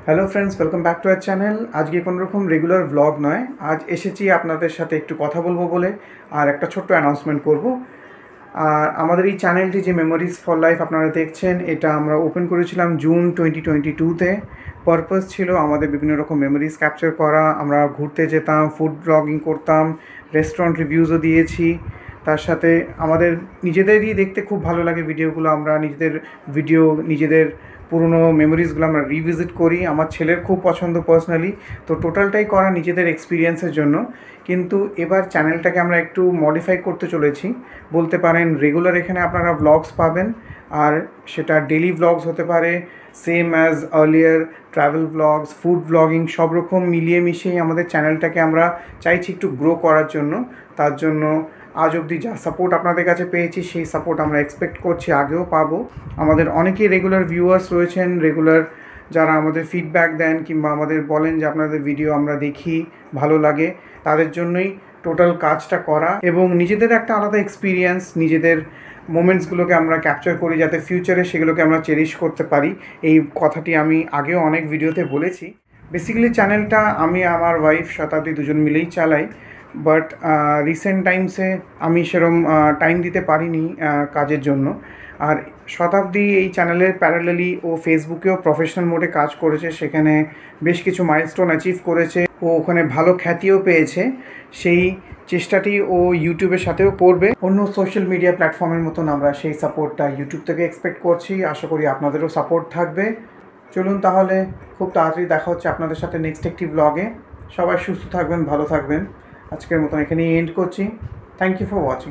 Hello friends, welcome back to our channel. আজকে কোনো রকম রেগুলার ব্লগ নয়, আজ এসেছি আপনাদের সাথে একটু কথা বলবো বলে আর একটা ছোট্ট অ্যানাউন্সমেন্ট করব। আর আমাদের এই চ্যানেলটি যে মেমোরিজ ফর লাইফ আপনারা দেখছেন, এটা আমরা ওপেন করেছিলাম জুন 2022-তে। পারপাস ছিল আমাদের বিভিন্ন রকম মেমোরিজ ক্যাপচার করা। আমরা ঘুরতে যেতাম, ফুড ব্লগিং করতাম, রেস্টুরেন্ট রিভিউজও দিয়েছি। তার সাথে আমাদের নিজেদেরই দেখতে খুব ভালো লাগে ভিডিওগুলো। আমরা নিজেদের ভিডিও, নিজেদের পুরনো মেমোরিজগুলো আমরা রিভিজিট করি। আমার ছেলের খুব পছন্দ পার্সোনালি। তো টোটালটাই করা নিজেদের এক্সপিরিয়েন্সের জন্য। কিন্তু এবার চ্যানেলটাকে আমরা একটু মডিফাই করতে চলেছি বলতে পারেন। রেগুলার এখানে আপনারা ব্লগস পাবেন, আর সেটা ডেলি ব্লগস হতে পারে, same as earlier travel blogs, food blogging, সব রকম মিলিয়ে মিশিয়ে আমাদের চ্যানেলটাকে আমরা চাইছি একটু গ্রো করার জন্য। তার জন্য আজ অবধি যা সাপোর্ট আপনাদের কাছে পেয়েছি, সেই সাপোর্ট আমরা এক্সপেক্ট করছি আগেও পাবো। আমাদের অনেকেই রেগুলার ভিউয়ার্স রয়েছেন, রেগুলার যারা আমাদের ফিডব্যাক দেন কিংবা আমাদের বলেন যে আপনাদের ভিডিও আমরা দেখি, ভালো লাগে। তাদের জন্যই টোটাল কাজটা করা, এবং নিজেদের একটা আলাদা এক্সপিরিয়েন্স, নিজেদের মোমেন্টসগুলোকে আমরা ক্যাপচার করি যাতে ফিউচারে সেগুলোকে আমরা চেরিশ করতে পারি। এই কথাটি আমি আগেও অনেক ভিডিওতে বলেছি। বেসিক্যালি চ্যানেলটা আমি আমার ওয়াইফ শতাব্দী দুজন মিলেই চালাই। বাট রিসেন্ট টাইমসে আমি সেরম টাইম দিতে পারিনি কাজের জন্য। আর শতাব্দী এই চ্যানেলের প্যারালালি ও ফেসবুকেও প্রফেশনাল মোডে কাজ করেছে, সেখানে বেশ কিছু মাইলস্টোন অ্যাচিভ করেছে, ও ওখানে ভালো খ্যাতিও পেয়েছে। সেই চেষ্টাটি ও ইউটিউবের সাথেও করবে। অন্য সোশ্যাল মিডিয়া প্ল্যাটফর্মের মতন আমরা সেই সাপোর্টটা ইউটিউব থেকে এক্সপেক্ট করছি। আশা করি আপনাদেরও সাপোর্ট থাকবে। চলুন তাহলে, খুব তাড়াতাড়ি দেখা হচ্ছে আপনাদের সাথে নেক্সট একটি ব্লগে। সবাই সুস্থ থাকবেন, ভালো থাকবেন। আজকের মতন এখানেই এন্ড করছি। Thank you for watching.